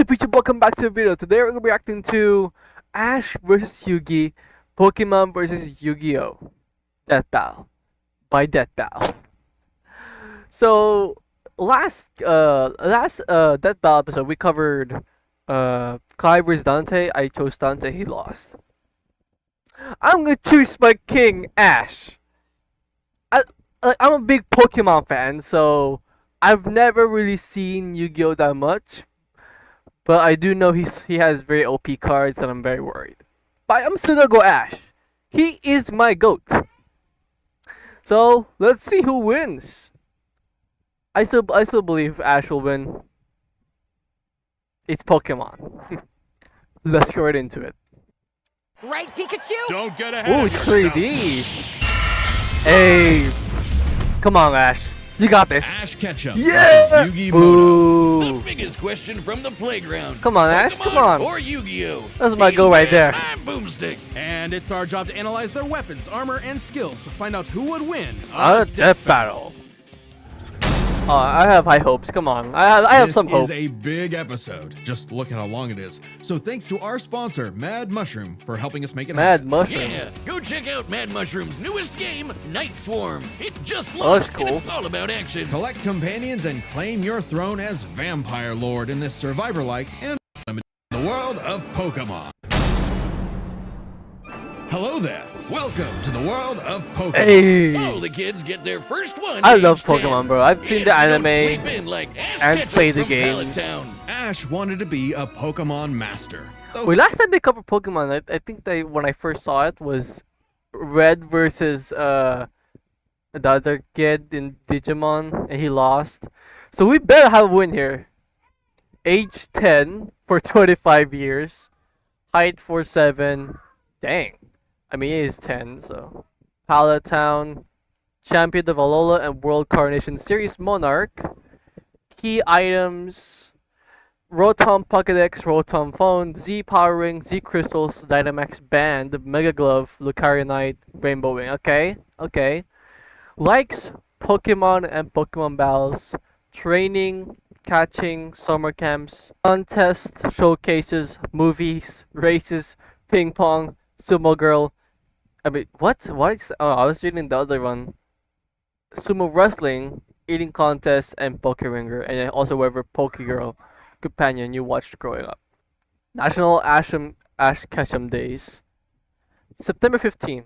up, YouTube? Welcome back to the video. Today we're gonna be reacting to Ash versus Yugi, Pokemon versus Yu-Gi-Oh! Death Battle by Death Battle. So last Death Battle episode we covered Clive versus Dante. I chose Dante. He lost. I'm gonna choose my king Ash. I'm a big Pokemon fan, so I've never really seen Yu-Gi-Oh! That much. But I do know he has very OP cards, and I'm very worried. But I'm still gonna go Ash. He is my GOAT. So let's see who wins. I still believe Ash will win. It's Pokemon. Let's go right into it. Right, Pikachu? Don't get ahead Ooh, of it's yourself. 3D. Hey, come on, Ash. You got this. Ash Ketchum Yeah. versus Yugi Moto. The Boo. biggest question from the playground. Come on, Ash, Pokemon come on. Or Yu-Gi-Oh! That's my He's go right Bash, there. I'm Boomstick. And it's our job to analyze their weapons, armor, and skills to find out who would win a Death Battle. I have high hopes. Come on. I have some hope. This is a big episode. Just look at how long it is. So thanks to our sponsor, Mad Mushroom, for helping us make it Mad happen. Mushroom. Yeah, go check out Mad Mushroom's newest game, Night Swarm. It just Oh, that's launched, cool. and it's all about action. Collect companions and claim your throne as Vampire Lord in this survivor-like and limited the world of Pokemon. Hello there. Welcome to the world of Pokemon. Hey. Oh, the kids get their first one. I age love 10. Pokemon, bro. I've seen the Don't anime sleep in like Ash and Ketchum played the from games. Pallet-town. Ash wanted to be a Pokemon master. Though Wait, last time they covered Pokemon, I think when I first saw it was Red versus the other kid in Digimon, and he lost. So we better have a win here. Age 10 for 25 years, height 4'7". Dang. I mean, he is 10, so. Pallet Town, champion of Alola and World Coronation Series Monarch. Key items: Rotom Pokédex, Rotom Phone, Z Power Ring, Z Crystals, Dynamax Band, Mega Glove, Lucarionite, Rainbow Wing. Okay. Likes Pokemon and Pokemon battles, training, catching, summer camps, contests, showcases, movies, races, ping pong, sumo girl. I mean, what? Oh, I was reading the other one. Sumo wrestling, eating contest, and Poke Ringer, and then also whatever Poke Girl companion you watched growing up. National Ash Ketchum Days, September 15th.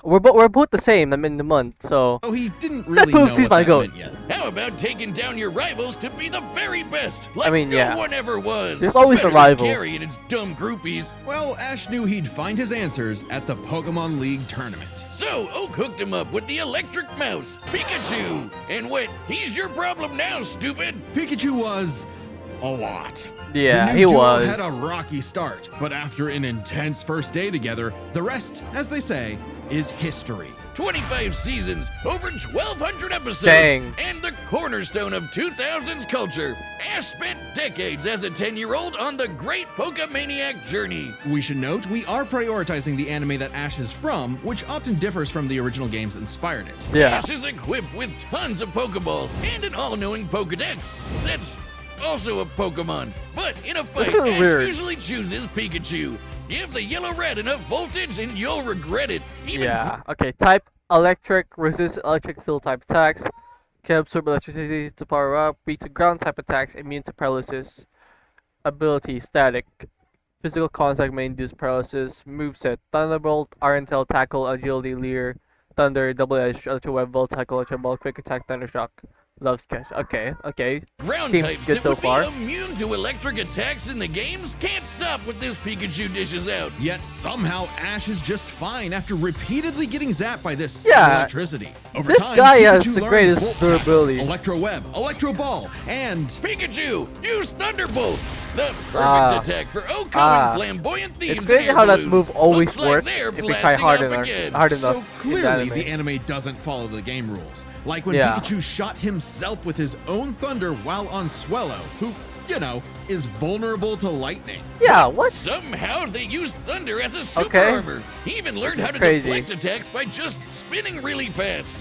We're both the same. I'm in the month, so Oh, he didn't really know proves he's what my that goat. meant yet. How about taking down your rivals to be the very best, like I mean, yeah. no one ever was? There's always a Better rival. than Gary and his dumb groupies. Well, Ash knew he'd find his answers at the Pokemon League tournament. So Oak hooked him up with the electric mouse, Pikachu, and went, "He's your problem now, stupid." Pikachu was a lot. yeah, the new he duo was. had a rocky start, but after an intense first day together, the rest, as they say, is history. 25 seasons, over 1,200 episodes, Dang. and the cornerstone of 2000s culture. Ash spent decades as a 10-year-old on the great Pokemaniac journey. We should note we are prioritizing the anime that Ash is from, which often differs from the original games that inspired it. Yeah. Ash is equipped with tons of Pokeballs and an all-knowing Pokedex. That's also a Pokemon. But in a fight, really Ash weird. usually chooses Pikachu. Give the yellow-red enough voltage and you'll regret it. Even Yeah. Okay. Type electric, resist electric steel type attacks, can absorb electricity to power up, beat to ground type attacks, immune to paralysis. Ability static. Physical contact may induce paralysis. Moveset: Thunderbolt, Iron Tail, Tackle, Agility, Leer, Thunder, Double Edge, Electro Web, Volt, Tackle, Electro Ball, Quick Attack, Thunder Shock. Love Sketch. Okay. ground Seems types good that so would far. be immune to electric attacks in the games can't stop what this Pikachu dishes out. Yet somehow Ash is just fine after repeatedly getting zapped by this Yeah. electricity. Over This time, guy has Pikachu the learned greatest Volt Tackle, durability. Electro Web, Electro Ball, and Pikachu, use Thunderbolt! The perfect Ah. attack for Oko Ah. and flamboyant thieves. It's crazy and how that balloons. move always Looks like works they're if you try blasting hard off enough. again. Hard so enough. in clearly anime. the anime doesn't follow the game rules. Like when Yeah. Pikachu shot himself with his own thunder while on Swellow, who, is vulnerable to lightning. Yeah. What? Somehow they used thunder as a super Okay. armor. He even learned how to crazy. deflect attacks by just spinning really fast.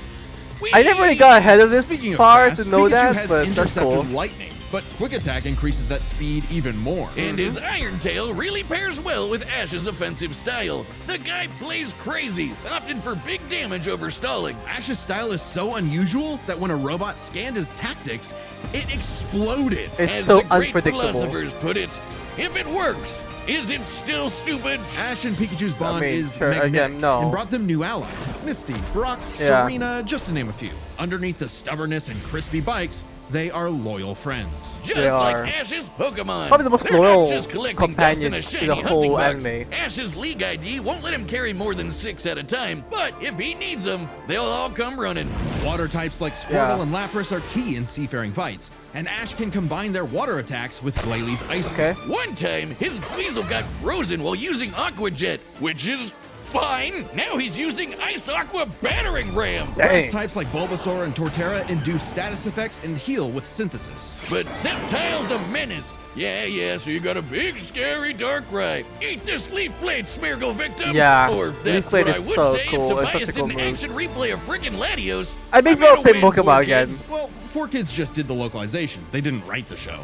I never really got ahead of this Speaking of part fast, to know Pikachu that, has but that's intercepted cool. lightning, but Quick Attack increases that speed even more. And his Iron Tail really pairs well with Ash's offensive style. The guy plays crazy, opting for big damage over stalling. Ash's style is so unusual that when a robot scanned his tactics, it exploded. It's As so the great unpredictable. philosophers put it, if it works, is it still stupid? Ash and Pikachu's bond mean, is sure, magnetic again, no. and brought them new allies. Misty, Brock, Yeah. Serena, just to name a few. Underneath the stubbornness and crispy bikes, they are loyal friends. Just They like are Ash's Pokemon. probably the most They're loyal not just collecting dust in a companions to shiny the hunting whole box. anime. Ash's League ID won't let him carry more than 6 at a time, but if he needs them, they'll all come running. Water types like Squirtle Yeah. and Lapras are key in seafaring fights, and Ash can combine their water attacks with Glalie Ice Okay. One time, his Weasel got frozen while using Aqua Jet, which is fine. Now he's using Ice Aqua Battering Ram. Grass Dang. types like Bulbasaur and Torterra induce status effects and heal with synthesis. But Sceptile's a menace. Yeah, so you got a big, scary Darkrai. Eat this Leaf Blade, Smeargle victim! Yeah, Or Leaf that's Blade what I is would so say cool. if It's such Tobias a cool didn't move. action replay a freaking Latios. I think I'm they'll gonna play win, Pokemon 4Kids. again. Well, 4Kids just did the localization. They didn't write the show.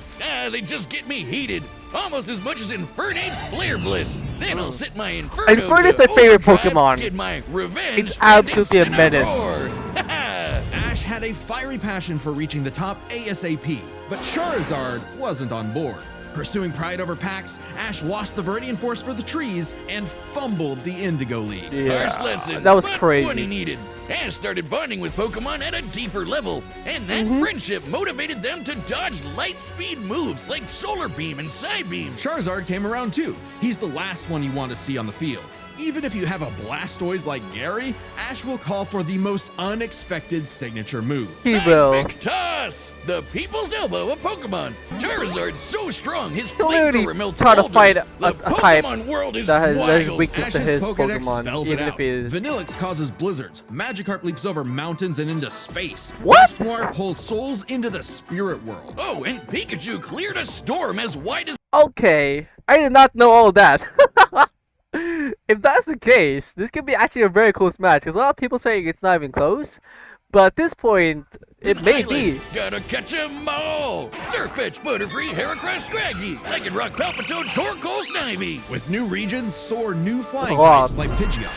They just get me heated. Almost as much as Infernape's Flare Blitz. Then I'll set my Inferno Infernape's to my favorite overdrive, Pokemon. Get my revenge. It's absolutely a and menace. Incineroar. Ash had a fiery passion for reaching the top ASAP, but Charizard wasn't on board. Pursuing pride over packs, Ash lost the Viridian Force for the trees and fumbled the Indigo League. Yeah, Harsh lesson, that was but crazy. one he needed. Ash started bonding with Pokemon at a deeper level, and that Mm-hmm. friendship motivated them to dodge light speed moves like Solar Beam and Psybeam. Charizard came around too. He's the last one you want to see on the field. Even if you have a Blastoise like Gary, Ash will call for the most unexpected signature move. He will. Seismic Toss! The people's elbow of Pokemon. Charizard's so strong, his He'll literally flamethrower melts try to boulders. fight The a type Pokemon world is that has wild. weakness to Ash's his Pokedex Pokemon, spells it even out. if he is. Vanillix causes blizzards. Magikarp leaps over mountains and into space. What? Dusknoir pulls souls into the spirit world. Oh, and Pikachu cleared a storm as wide as Okay, I did not know all that. If that's the case, this could be actually a very close match because a lot of people saying it's not even close. But at this point, it an may island. be. Gotta catch 'em all. Surfetch, Butterfree, Heracross, Scraggy, Lycanroc, Palpitoad, Torkoal, Snivy. With new regions, soar new flying Wow. types like Pidgeot.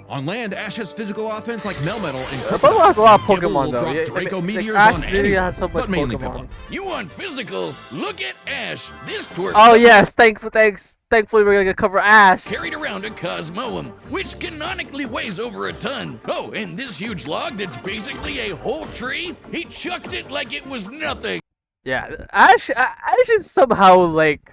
On land, Ash has physical offense like Melmetal and Pokemon Kryptonite. has a lot of Gible Pokemon will though. drop Yeah, Draco like, meteors Ash on really anyone, has so much but mainly Pokemon. Piplup. You want physical? Look at Ash. This twerk Oh yes, thankfully we're gonna cover Ash. carried around a Cosmoem, which canonically weighs over a ton. Oh, and this huge log that's basically a whole tree, he chucked it like it was nothing. Yeah, Ash is somehow like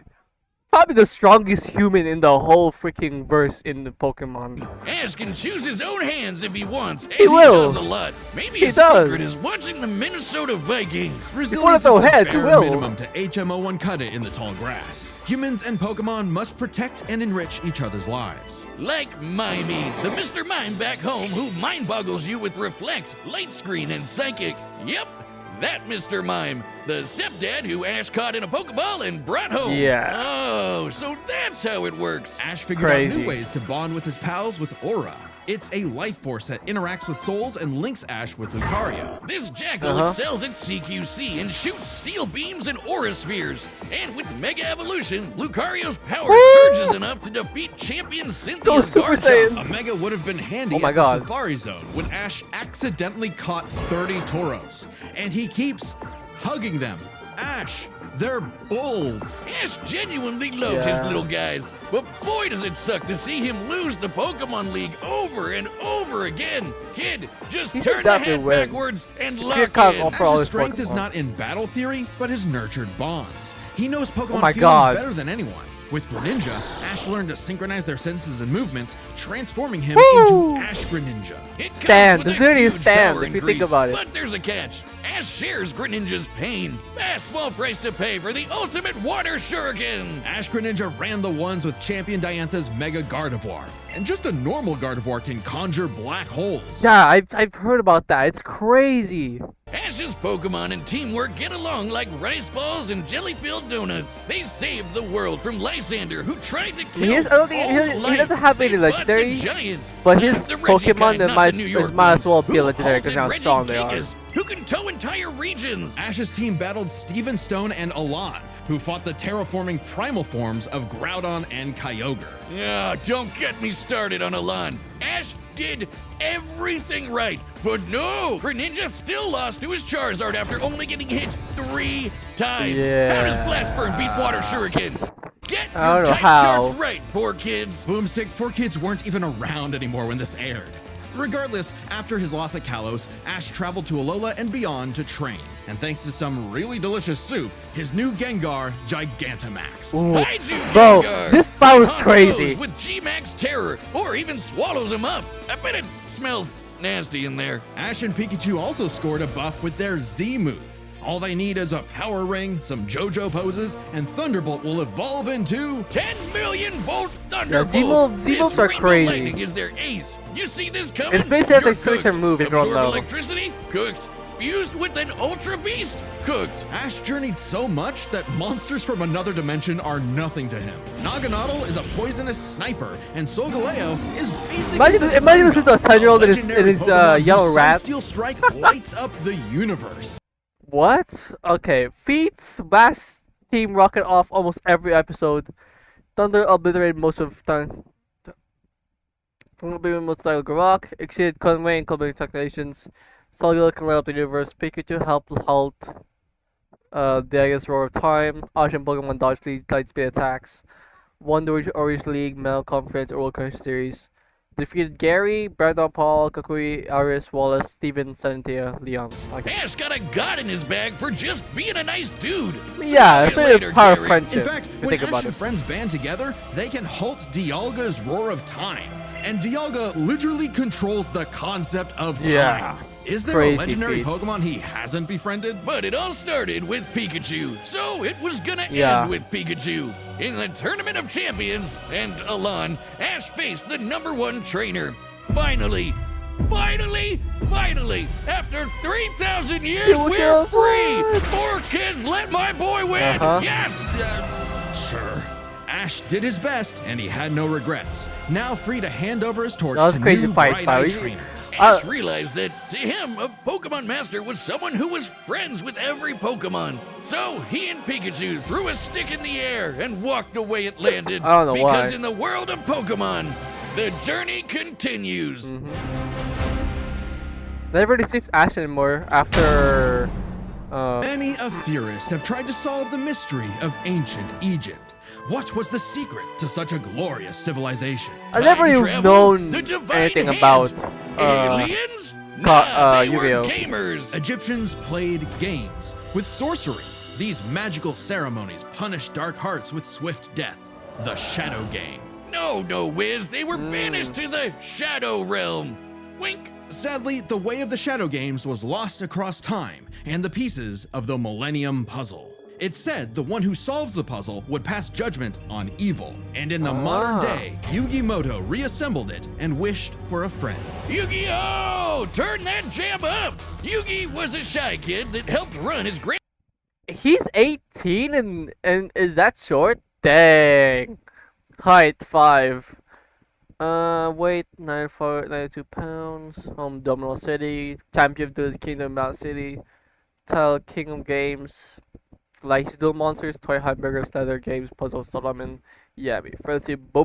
probably the strongest human in the whole freaking verse in the Pokemon. Ash can choose his own hands if he wants, and He will. does a lot. Maybe He his does. secret is watching the Minnesota Vikings. Resilience throw is the heads, he bare will. minimum to HMO1 cut it in the tall grass. Humans and Pokemon must protect and enrich each other's lives. Like Mimey, the Mr. Mime back home who mind boggles you with Reflect, Light Screen, and Psychic. Yep, that Mr. Mime. The stepdad who Ash caught in a Pokeball and brought home. Yeah. Oh, so that's how it works. Ash figured out Crazy. new ways to bond with his pals with Aura. It's a life force that interacts with souls and links Ash with Lucario. This Jackal Uh-huh. excels at CQC and shoots steel beams and aura spheres. And with Mega Evolution, Lucario's power Woo! surges enough to defeat champion Go Cynthia's Super Garchomp. Saiyan. A Mega would have been handy Oh my at the God. Safari Zone when Ash accidentally caught 30 Tauros. And he keeps hugging them. Ash, they're bulls. Ash genuinely loves his Yeah. little guys, but boy does it suck to see him lose the Pokemon League over and over again. Kid, just He should turn the definitely hat win. backwards and He lock should cut in. off for all Ash's his strength is Pokemon. not in battle theory, but his nurtured bonds. He knows Pokemon my feelings God. better than anyone. With Greninja, Ash learned to synchronize their senses and movements, transforming him Woo! into Ash Greninja. It comes Stand. with There's a literally a huge stand, power if you think increase, about it. But there's a catch. Ash shares Greninja's pain. A small price to pay for the ultimate water shuriken. Ash Greninja ran the ones with Champion Diantha's Mega Gardevoir. And just a normal Gardevoir can conjure black holes. Yeah, I've heard about that. It's crazy. Ash's Pokemon and teamwork get along like rice balls and jelly-filled donuts. They saved the world from Lysander, who tried to kill He is- I don't think- all he life. doesn't have any They fought the legendaries, giants. but his The Reggie Pokemon kind, that not might the New York as ones, well be who legendary because halted how Reggie strong they are. Gigas. who can tow entire regions. Ash's team battled Steven Stone and Alon, who fought the terraforming primal forms of Groudon and Kyogre. Yeah, don't get me started on Alon. Ash did everything right, but no, Greninja still lost to his Charizard after only getting hit 3 times. How does Blast Burn beat Water Shuriken? Get I your don't know type how. charts right, 4Kids. Boomstick, 4Kids weren't even around anymore when this aired. Regardless, after his loss at Kalos, Ash traveled to Alola and beyond to train. And thanks to some really delicious soup, his new Gengar Gigantamax. Ooh. Kaiju Bro, Gengar. this spot was Haunts crazy. foes with G-Max Terror, or even swallows them up. I bet it smells nasty in there. Ash and Pikachu also scored a buff with their Z move. All they need is a power ring, some JoJo poses, and Thunderbolt will evolve into 10 million volt thunderbolts. Z-moves This are Rainbow crazy. Lightning is their ace. You see this coming? It's basically like You're a signature cooked. move in ground Absorb level. electricity? Cooked. Fused with an Ultra Beast? Cooked. Ash journeyed so much that monsters from another dimension are nothing to him. Naganadel is a poisonous sniper, and Solgaleo is basically Imagine this with a 10-year-old in his Pokemon yellow whose rat. Sunsteel Strike lights up the universe. What? Okay. Feats, Blast Team rocket off almost every episode. Thunder obliterated most of time. Thunder most style Rock, exceeded Conway and Conway calculations. Solgaleo can light up the universe. Pikachu helped halt Dialga's Roar of Time. Ocean Pokemon dodge light speed attacks. Won the Orange League, Mel Conference, World Cup Series. Defeated Gary, Brandon Paul, Kakui, Aris, Wallace, Steven, Santia, Leon. Okay. Ash got a god in his bag for just being a nice dude. Yeah, it's See you a later, power of Gary. friendship. In fact, if you when think Ash about and it. friends band together, they can halt Dialga's Roar of Time. And Dialga literally controls the concept of time. Yeah. Is there Crazy a legendary feat. Pokemon he hasn't befriended? But it all started with Pikachu, so it was gonna Yeah. end with Pikachu. In the Tournament of Champions, and Alon, Ash faced the #1 trainer. Finally, after 3,000 years, It was we're so free! good. 4Kids, let my boy win! Uh-huh. Yes! Sure. Ash did his best, and he had no regrets. Now free to hand over his torch That was to crazy new fight, bright-eyed Fire. trainers. Ash realized that, to him, a Pokemon Master was someone who was friends with every Pokemon. So he and Pikachu threw a stick in the air and walked the way it landed. I don't know because why. in the world of Pokemon, the journey continues. Never received Ash anymore after. Many a theorist have tried to solve the mystery of ancient Egypt. What was the secret to such a glorious civilization? I never Time even travel, known the divine anything hand. about Aliens? Nah, they were Yu-Gi-Oh. gamers. Egyptians played games with sorcery. These magical ceremonies punished dark hearts with swift death. The Shadow Game. No, Wiz, they were banished to the Shadow Realm. Wink. Sadly, the way of the Shadow Games was lost across time and the pieces of the Millennium Puzzle. It's said the one who solves the puzzle would pass judgment on evil. And in the modern day, Yugi Moto reassembled it and wished for a friend. Yu-Gi-Oh! Turn that jam up! Yugi was a shy kid that helped run his grand. He's 18 and is that short? Dang. Height 5. Weight 92 pounds. Home Domino City. Champion of the Kingdom Mount City. Tile Kingdom Games. Likes dual monsters, toy hamburgers, leather games, puzzle Solomon. Yummy. Frenzy. Bo.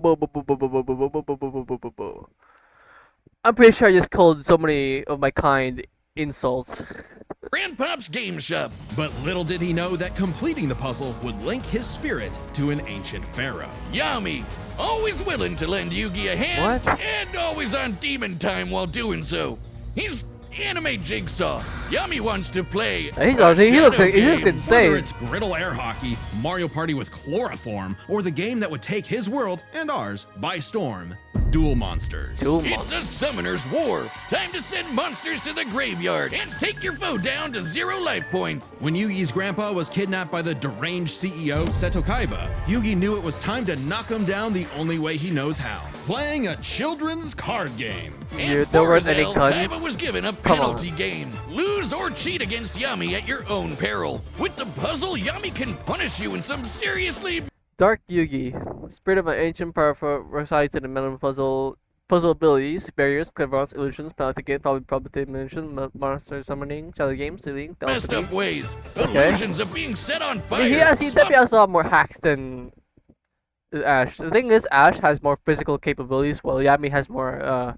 I'm pretty sure I just called so many of my kind insults. Grandpop's Game Shop. But little did he know that completing the puzzle would link his spirit to an ancient pharaoh. Yami. Always willing to lend Yugi a hand. What? And always on demon time while doing so. He's anime Jigsaw. Yami wants to play. He a looks shadow insane. Whether it's Griddle Air Hockey, Mario Party with Chloroform, or the game that would take his world and ours by storm, Duel Monsters. It's a summoner's war. Time to send monsters to the graveyard and take your foe down to 0 life points. When Yugi's grandpa was kidnapped by the deranged CEO Seto Kaiba, Yugi knew it was time to knock him down the only way he knows how, playing a children's card game. And There for weren't his any help, guns? Kaiba was given a Come on. penalty game. Lose or cheat against Yami at your own peril. With the puzzle, Yami can punish you in some seriously. Dark Yugi. Spirit of an ancient power resides in the middle puzzle. puzzle abilities, barriers, cleverance, illusions, penalty gate, probability dimension, monster summoning, shadow game, sealing, Messed up ways. Okay. Illusions of being set on I fire. mean, he definitely has a lot more hacks than Ash. The thing is, Ash has more physical capabilities, while Yami has more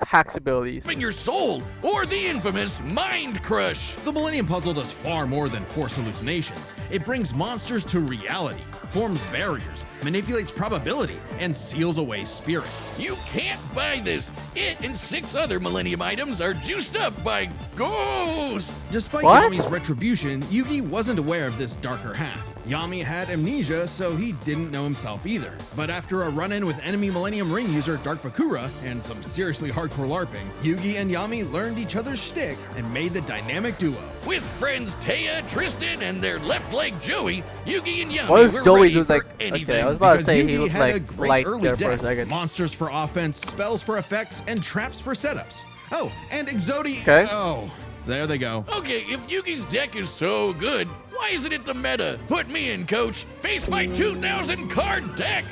hacks abilities. Swapping your soul, or the infamous Mind Crush. The Millennium Puzzle does far more than force hallucinations. It brings monsters to reality, forms barriers, manipulates probability, and seals away spirits. You can't buy this. It and 6 other Millennium items are juiced up by ghosts. Despite What? Yami's retribution, Yugi wasn't aware of this darker half. Yami had amnesia, so he didn't know himself either. But after a run-in with enemy Millennium Ring user Dark Bakura and some seriously hardcore LARPing, Yugi and Yami learned each other's shtick and made the dynamic duo. With friends Taya, Tristan, and their left leg Joey, Yugi and Yami What does were Joey ready do? for Like, anything. okay, I was about to Because say Yugi he looked had a like great light early there for a deck. second. Monsters for offense, spells for effects, and traps for setups. Oh, and Exodi. Okay. Oh, there they go. Okay, if Yugi's deck is so good, why isn't it the meta? Put me in, coach. Face my 2,000 card deck.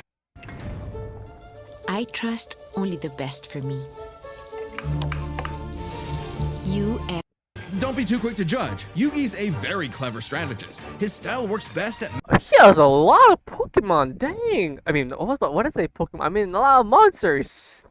I trust only the best for me. You and Don't be too quick to judge. Yugi's a very clever strategist. His style works best at He has a lot of Pokemon. Dang. I mean, what did I say Pokemon? I mean, a lot of monsters.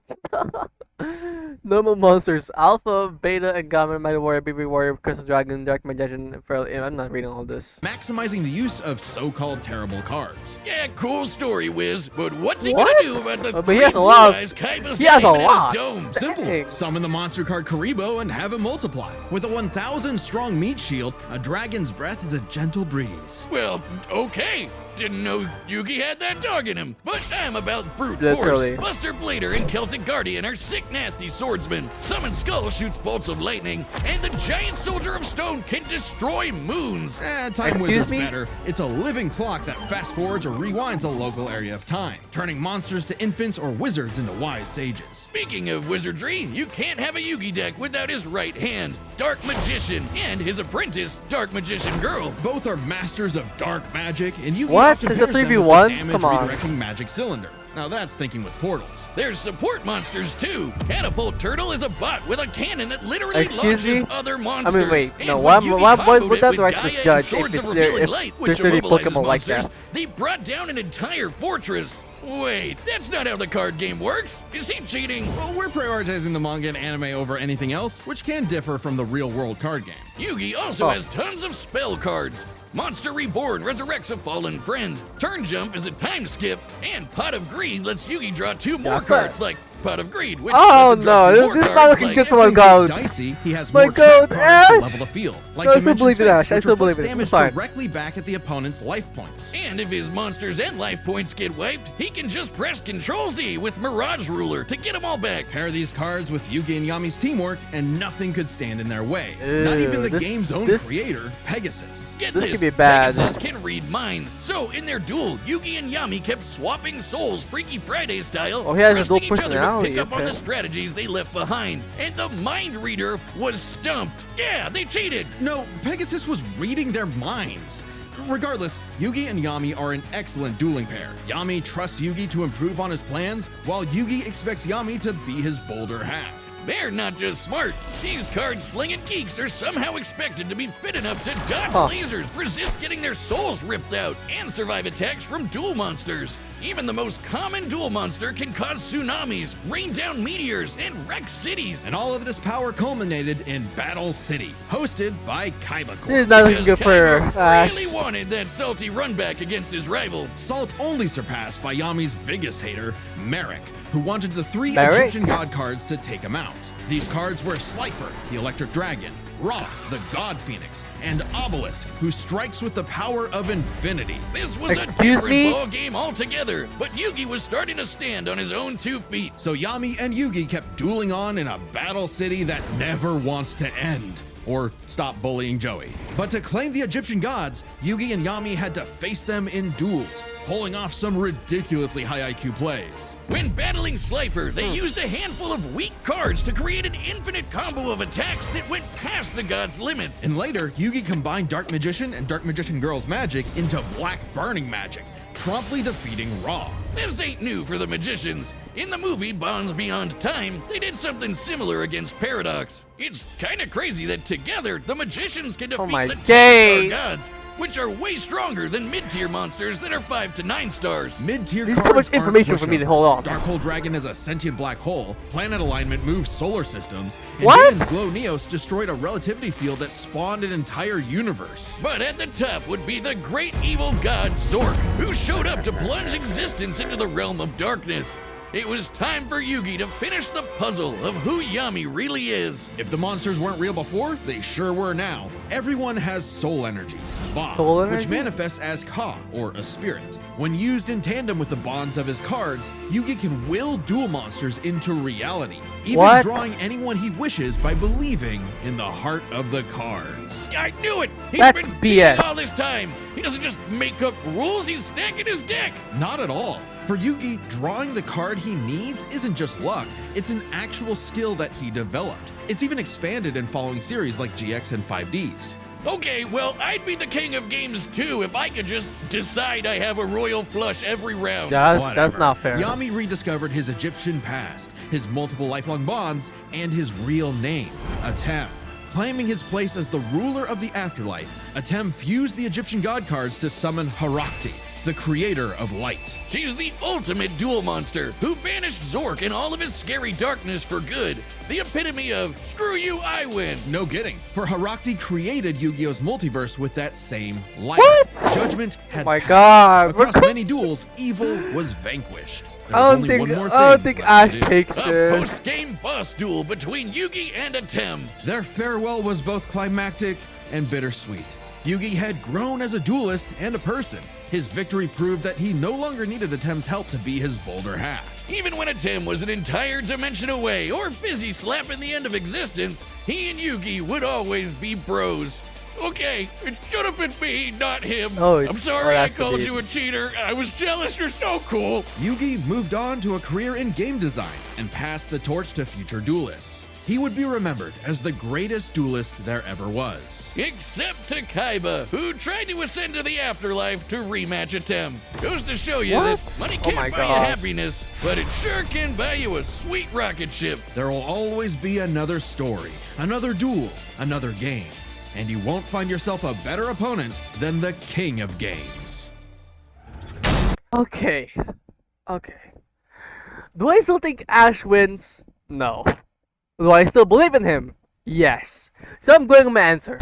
Normal monsters: Alpha, Beta, and Gamma, Mighty Warrior, Baby Warrior, Crystal Dragon, Dark Magician. I'm not reading all this. maximizing the use of so-called terrible cards. Yeah, cool story, Wiz, but what's he What? gonna do about the But he three has a blue lot of- eyes Kaiba's he has a naming in his lot. dome? Simple. Dang. Summon the monster card Karibo and have it multiply. With a 1,000 strong meat shield, a dragon's breath is a gentle breeze. Well, okay. Didn't know Yugi had that dog in him, but I'm about brute Literally. force. Buster Blader and Celtic Guardian are sick, nasty swordsmen. Summon Skull shoots bolts of lightning, and the giant soldier of stone can destroy moons. Time Excuse Wizard's me? better. It's a living clock that fast forwards or rewinds a local area of time, turning monsters to infants or wizards into wise sages. Speaking of wizardry, you can't have a Yugi deck without his right hand, Dark Magician, and his apprentice, Dark Magician Girl. Both are masters of dark magic, and Yugi What? often It's a pairs them with 3v1? the damage Come on. redirecting magic cylinder. Now that's thinking with portals. There's support monsters too. Catapult Turtle is a bot with a cannon that literally Excuse launches me? other I monsters. mean, wait, And no, when why Yugi comboed would it that with director's Gaia and judge Swords if of it's there- Revealing if Light, there's which 30 immobilizes Pokemon like monsters, that? they brought down an entire fortress. Wait, that's not how the card game works. Is he cheating? Well, we're prioritizing the manga and anime over anything else, which can differ from the real-world card game. Yugi also Oh. has tons of spell cards. Monster Reborn resurrects a fallen friend. Turn Jump is a time skip, and Pot of Greed lets Yugi draw 2 more Yeah, cards, like Pot of Greed, which Oh, lets him draw no, 2 this- more this is not cards, looking like good. This one If things goes. get dicey, he has My more trap God, cards Ash! to level the field, like No, I still Dimension believe in Fix, Ash. I which still believe reflects in it. damage It's fine. directly back at the opponent's life points. And if his monsters and life points get wiped, he can just press Control Z with Mirage Ruler to get them all back. Pair these cards with Yugi and Yami's teamwork, and nothing could stand in their way. Ew, Not even the this- game's own this- creator, Pegasus. Get This this, could be bad. Pegasus can read minds. So in their duel, Yugi and Yami kept swapping souls Freaky Friday style, Oh, he has a trusting dual each other to personality, pick up on okay. the strategies they left behind. And the mind reader was stumped. Yeah, they cheated. No, Pegasus was reading their minds. Regardless, Yugi and Yami are an excellent dueling pair. Yami trusts Yugi to improve on his plans, while Yugi expects Yami to be his bolder half. They're not just smart. These card-slinging geeks are somehow expected to be fit enough to dodge Huh. lasers, resist getting their souls ripped out, and survive attacks from duel monsters. Even the most common duel monster can cause tsunamis, rain down meteors, and wreck cities. And all of this power culminated in Battle City, hosted by Kaiba This is Corp. not looking good for Kaiba Ash. really wanted that salty run back against his rival. Salt only surpassed by Yami's biggest hater, Merrick, who wanted the 3 Merrick? Egyptian god cards to take him out. These cards were Slifer, the Electric Dragon, Ra, the God Phoenix, and Obelisk, who strikes with the power of infinity. This was Excuse a different me? ball game altogether, but Yugi was starting to stand on his own 2 feet. So Yami and Yugi kept dueling on in a battle city that never wants to end. Or stop bullying Joey. But to claim the Egyptian gods, Yugi and Yami had to face them in duels, pulling off some ridiculously high IQ plays. When battling Slifer, they used a handful of weak cards to create an infinite combo of attacks that went past the god's limits. And later, Yugi combined Dark Magician and Dark Magician Girl's magic into Black Burning magic, promptly defeating Raw. This ain't new for the magicians. In the movie Bonds Beyond Time, they did something similar against Paradox. It's kinda crazy that together, the magicians can defeat my the 10-star days. gods, which are way stronger than mid-tier monsters that are 5 to 9 stars. Mid-tier There's cards too much aren't information for me to hold pushovers. on. Darkhold Dragon is a sentient black hole, planet alignment moves solar systems, and What? Damon's Glow Neos destroyed a relativity field that spawned an entire universe. But at the top would be the great evil god Zork, who showed up to plunge existence into the realm of darkness. It was time for Yugi to finish the puzzle of who Yami really is. If the monsters weren't real before, they sure were now. Everyone has soul energy, Ba, Soul which energy? manifests as Ka, or a spirit. When used in tandem with the bonds of his cards, Yugi can will dual monsters into reality, even What? drawing anyone he wishes by believing in the heart of the cards. I knew it! He's That's been BS. cheating all this time! He doesn't just make up rules, he's stacking his deck! Not at all. For Yugi, drawing the card he needs isn't just luck, it's an actual skill that he developed. It's even expanded in following series like GX and 5Ds. Okay, well, I'd be the king of games too if I could just decide I have a royal flush every round. Yeah, that's Whatever. not fair. Yami rediscovered his Egyptian past, his multiple lifelong bonds, and his real name, Atem. Claiming his place as the ruler of the afterlife, Atem fused the Egyptian god cards to summon Harakti, the creator of light. She's the ultimate duel monster who banished Zork and all of his scary darkness for good. The epitome of, screw you, I win. No kidding, for Harakti created Yu-Gi-Oh's multiverse with that same light. What? Judgment had my passed. God, we're Across co- many duels, evil was vanquished. There I was don't only think one more I don't thing think left Ash to do. takes A it. post-game boss duel between Yugi and Atem. Their farewell was both climactic and bittersweet. Yugi had grown as a duelist and a person. His victory proved that he no longer needed Atem's help to be his bolder half. Even when Atem was an entire dimension away or busy slapping the end of existence, he and Yugi would always be bros. Okay, it should have been me, not him. Oh, I'm sorry I that's the called beat. you a cheater. I was jealous. You're so cool. Yugi moved on to a career in game design and passed the torch to future duelists. He would be remembered as the greatest duelist there ever was. Except to Kaiba, who tried to ascend to the afterlife to rematch Atem. Goes to show you What? that money Oh can't my buy you God. happiness, but it sure can buy you a sweet rocket ship. There will always be another story, another duel, another game, and you won't find yourself a better opponent than the king of games. Okay. Okay. Do I still think Ash wins? No. Do I still believe in him? Yes. So I'm going with my answer.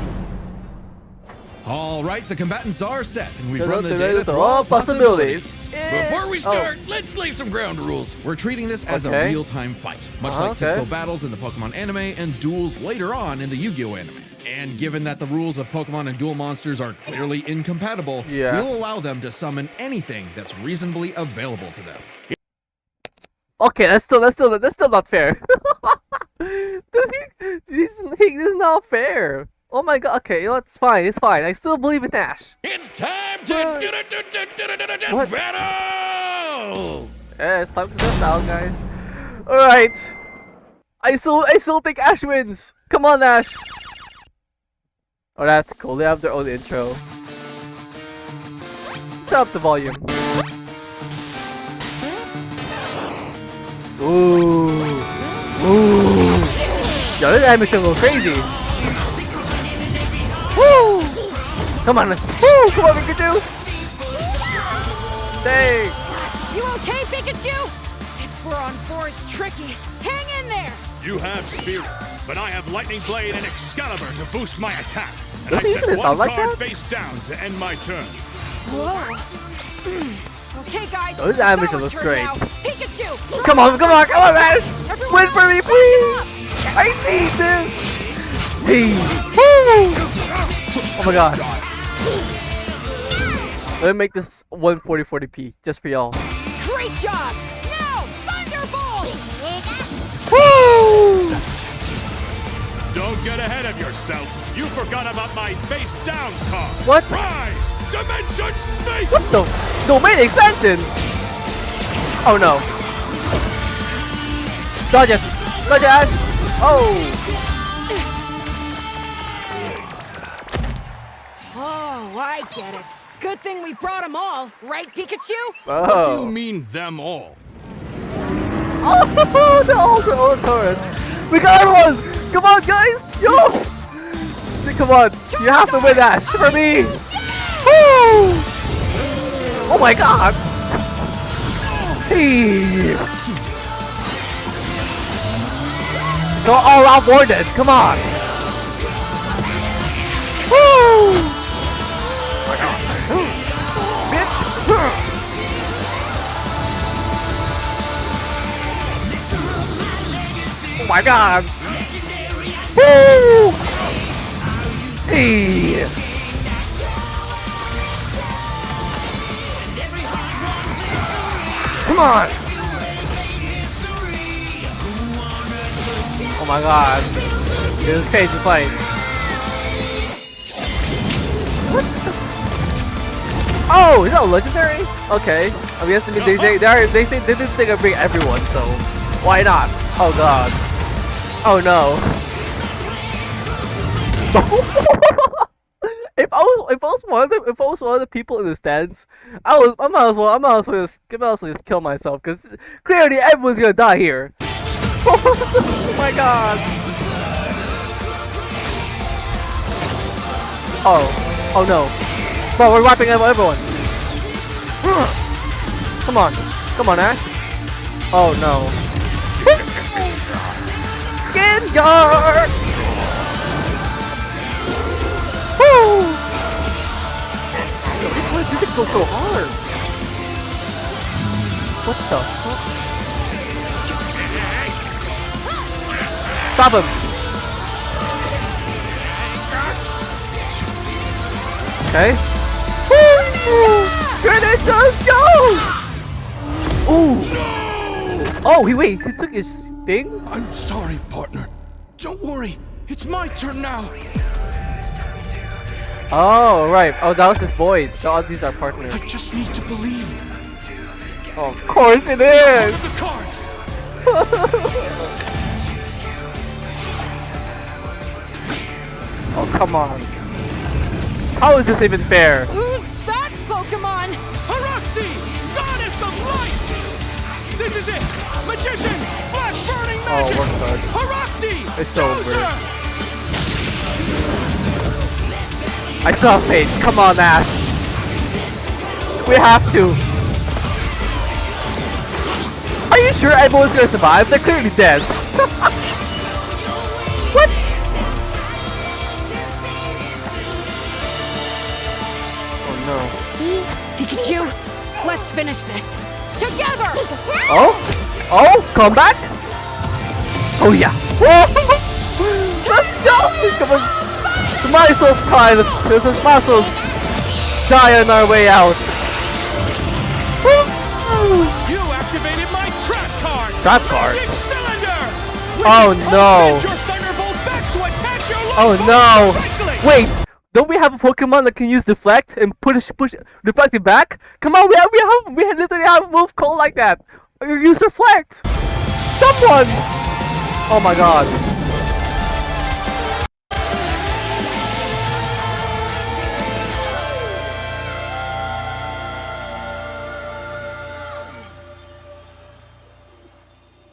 All right, the combatants are set, and we've They're run the ready data for through all all possibilities. possibilities. Before we start, let's lay some ground rules. We're treating this as Okay. a real-time fight, much Uh-huh, like okay. typical battles in the Pokemon anime and duels later on in the Yu-Gi-Oh anime. And given that the rules of Pokemon and duel monsters are clearly incompatible, Yeah. we'll allow them to summon anything that's reasonably available to them. Okay, that's still not fair. Dude, this is not fair. Oh my God. Okay, you know it's fine. It's fine. I still believe in Ash. It's time to What? What? battle! Yeah, it's time to test out, guys. All right. I still think Ash wins. Come on, Ash. Oh, that's cool. They have their own intro. Turn up the volume. Ooh. Ooh. Yo, this animation goes crazy. Woo! Come on. Woo! Come on, Pikachu. Dang. You okay, Pikachu? This Furon-4 is tricky. Hang in there! You have Spirit, but I have Lightning Blade and Excalibur to boost my attack. And Does I he set even one sound like card that? face down to end my turn. Whoa. Okay, guys. Oh, this it's animation our looks turn great. now. Pikachu! Come on, Ash! Everyone Win for me, break please! up. I need this! See! Woo! Oh my God. Let me make this 140p just for y'all. Great job! Now, Thunderbolt! Woo! Don't get ahead of yourself. You forgot about my face down card. What? Rise! Dimension Snake! What the? Domain expansion! Oh no. Dodge it! Dodge it, Ash! Oh! Oh, I get it. Good thing we brought them all, right, Pikachu? What do you Oh. mean, them all? Oh, the old Taurus. We got everyone! Come on, guys! Yo! Come on, you have to win, Ash, for me! Woo! Oh my god! Hey! Go all out boarded, come on! Woo! Bitch! Oh my god! Woo! Hey! Come on! Oh my god! This is crazy fight. What the? Oh, is that a legendary? Okay. I guess they say they didn't say to bring everyone, so why not? Oh god. Oh no. If I was one of the people in the stands, I might as well just kill myself, because clearly everyone's gonna die here. Oh my god. Oh no. Bro, we're wiping out everyone. Come on, Ash. Oh no. Skin guard. Woo! Why did it go so hard? What the fuck? Stop him! Okay. Woo! Grenade does go! Ooh! Oh, wait, he took his sting? I'm sorry, partner. Don't worry. It's my turn now. Oh, right. Oh, that was his boys. So all these are partners. I just need to believe. Oh, of course it is! All of the cards. Oh, come on. How is this even fair? Who's that Pokemon? Haruxi, goddess of light. This is it. Magicians, flash burning magic. we're good. Haruxi, It's over. Dozer. I saw fate. Come on, Ash. We have to. Are you sure everyone's gonna survive? They're clearly dead. What? Oh no. Pikachu, let's finish this. Together! Oh? Oh? Comeback? Oh yeah. Whoa. Let's go! Come on. The Myself time. There's a Myself die on our way out. You activated my trap card. Trap card? Magic cylinder. Oh no. Send your thunderbolt back to attack your Oh life no! force directly. Wait! Don't we have a Pokemon that can use deflect and push deflect it back? Come on, we literally have a move called like that. Or use reflect. Someone! Oh my god.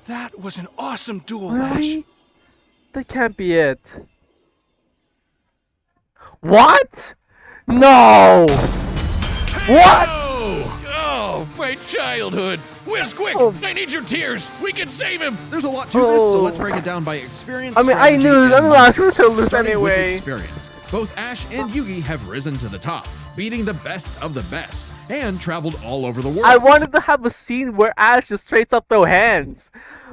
That was an awesome duel, Really? Ash. That can't be it. What? No! What? Oh, my childhood. Whiz, quick! Oh. I need your tears. We can save him. There's a lot to this, so Oh. let's break it down by experience. I mean, I strategy, knew and I'm the last knowledge. one to lose Starting with anyway. experience. Both Ash and Yugi have risen to the top, beating the best of the best, and traveled all over the world. I wanted to have a scene where Ash just straight up throw hands.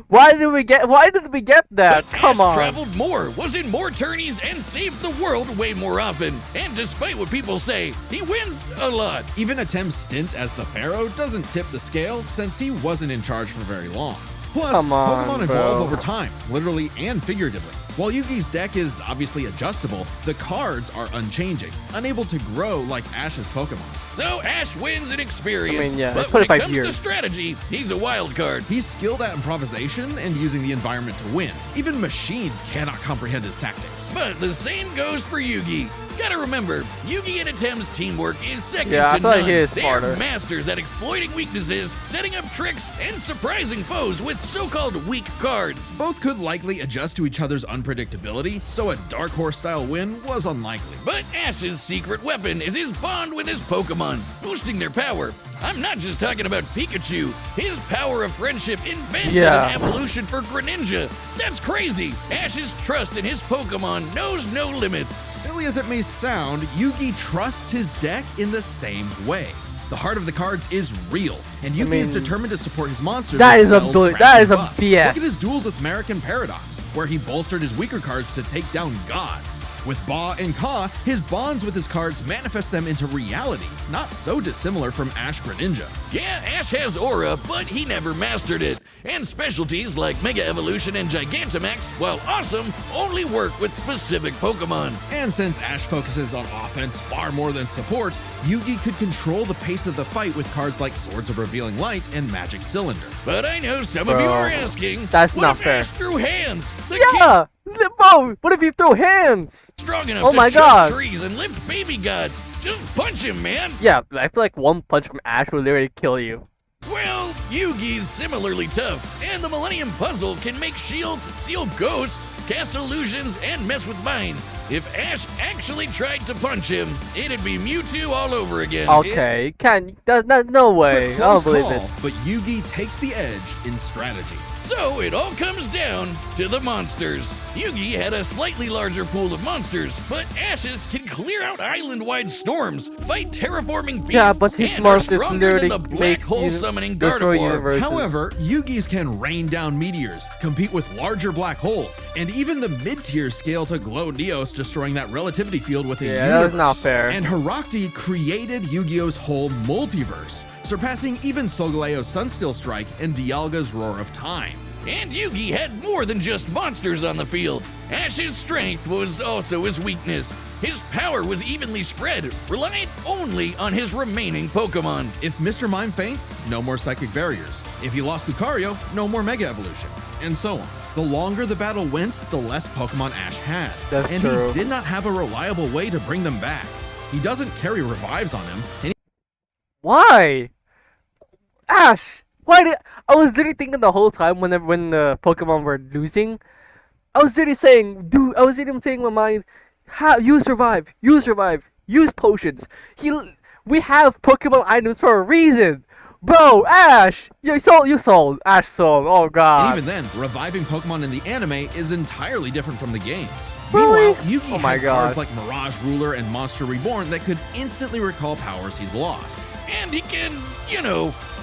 Why did we get that? But Come Ash on. traveled more, was in more tourneys, and saved the world way more often. And despite what people say, he wins a lot. Even Atem's stint as the Pharaoh doesn't tip the scale since he wasn't in charge for very long. Plus, Come on, Pokemon bro. evolve over time, literally and figuratively. While Yugi's deck is obviously adjustable, the cards are unchanging, unable to grow like Ash's Pokemon. So Ash wins in experience. I mean, yeah, but it's when it 25 comes to years. strategy, he's a wild card. He's skilled at improvisation and using the environment to win. Even machines cannot comprehend his tactics. But the same goes for Yugi. Gotta remember, Yugi and Atem's teamwork is second Yeah, I to feel like none. he is They smarter. are masters at exploiting weaknesses, setting up tricks, and surprising foes with so-called weak cards. Both could likely adjust to each other's unpredictability, so a Dark Horse-style win was unlikely. But Ash's secret weapon is his bond with his Pokemon, boosting their power. I'm not just talking about Pikachu. His power of friendship invented Yeah. an evolution for Greninja. That's crazy. Ash's trust in his Pokemon knows no limits. Silly as it may sound, Yugi trusts his deck in the same way. The heart of the cards is real, and Yugi is mean, determined to support his monsters. that with is a spells, bull- traps, that and is a buffs. BS. Look at his duels with Merrick and Paradox, where he bolstered his weaker cards to take down gods. With Ba and Ka, his bonds with his cards manifest them into reality, not so dissimilar from Ash Greninja. Yeah, Ash has aura, but he never mastered it. And specialties like Mega Evolution and Gigantamax, while awesome, only work with specific Pokemon. And since Ash focuses on offense far more than support, Yugi could control the pace of the fight with cards like Swords of Revealing Light and Magic Cylinder. But I know some of you Bro, are asking, that's what not if fair. Ash threw hands? The Yeah, bro. What if you throw hands? kid's strong enough Oh to my chop God. trees and lift baby gods. Just punch him, man. Yeah, I feel like one punch from Ash will literally kill you. Well, Yugi's similarly tough, and the Millennium Puzzle can make shields, steal ghosts, cast illusions, and mess with minds. If Ash actually tried to punch him, it'd be Mewtwo all over again. Okay, no way. It's a I don't close believe call, it. but Yugi takes the edge in strategy. So it all comes down to the monsters. Yugi had a slightly larger pool of monsters, but Ash's can clear out island-wide storms, fight terraforming beasts, Yeah, but his and are monsters stronger than literally the black makes hole you summoning destroy Gardevoir. universes. However, Yugi's can rain down meteors, compete with larger black holes, and even the mid-tier scale to glow Neos, destroying that relativity field within Yeah, universe. that was not fair. And Herakti created Yu-Gi-Oh's whole multiverse, surpassing even Solgaleo's Sunsteel Strike and Dialga's Roar of Time. And Yugi had more than just monsters on the field. Ash's strength was also his weakness. His power was evenly spread, reliant only on his remaining Pokemon. If Mr. Mime faints, no more Psychic Barriers. If he lost Lucario, no more Mega Evolution. And so on. The longer the battle went, the less Pokemon Ash had. That's and true. he did not have a reliable way to bring them back. He doesn't carry revives on him, and Why? Ash! Why did I was literally thinking the whole time when the Pokemon were losing, I was literally saying, dude, I was literally saying in my mind, use revive, use potions. We have Pokemon items for a reason. Bro, Ash! You sold. Ash sold. Oh And god. even then, reviving Pokemon in the anime is entirely different from the games. Really? Meanwhile, Yugi Oh my had God. cards like Mirage Ruler and Monster Reborn that could instantly recall powers he's lost. And he can,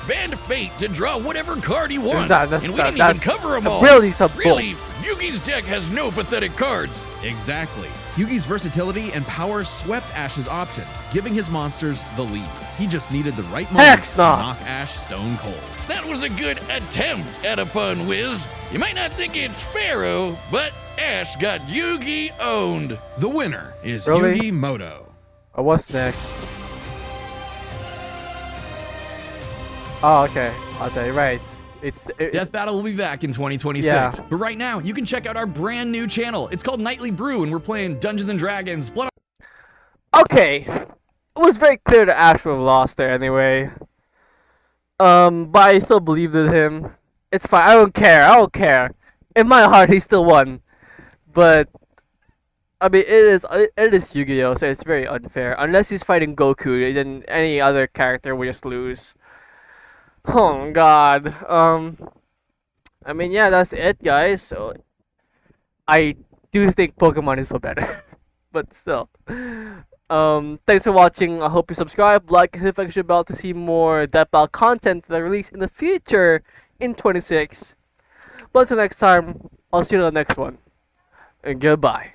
bend fate to draw whatever card he wants. That's- and we that- didn't even that's cover them all. really some bull. Really, Yugi's deck has no pathetic cards. Exactly. Yugi's versatility and power swept Ash's options, giving his monsters the lead. He just needed the right moment Heck to no. knock Ash stone cold. That was a good attempt at a pun, Wiz. You might not think it's Pharaoh, but Ash got Yugi owned. The winner is Really? Yugi Moto. What's next? Oh, okay. Okay, right. Death Battle will be back in 2026. Yeah. But right now, you can check out our brand new channel. It's called Nightly Brew, and we're playing Dungeons and Dragons, Blood. Okay. It was very clear that Ash would have lost there anyway. But I still believed in him. It's fine. I don't care. In my heart, he still won. But I mean, it is Yu-Gi-Oh, so it's very unfair. Unless he's fighting Goku, then any other character will just lose. Oh God. I mean, yeah, that's it, guys. So I do think Pokemon is the better, but still. Thanks for watching. I hope you subscribe, like, and hit the notification bell to see more Death Battle content that I release in the future in 26. But until next time, I'll see you in the next one. And goodbye.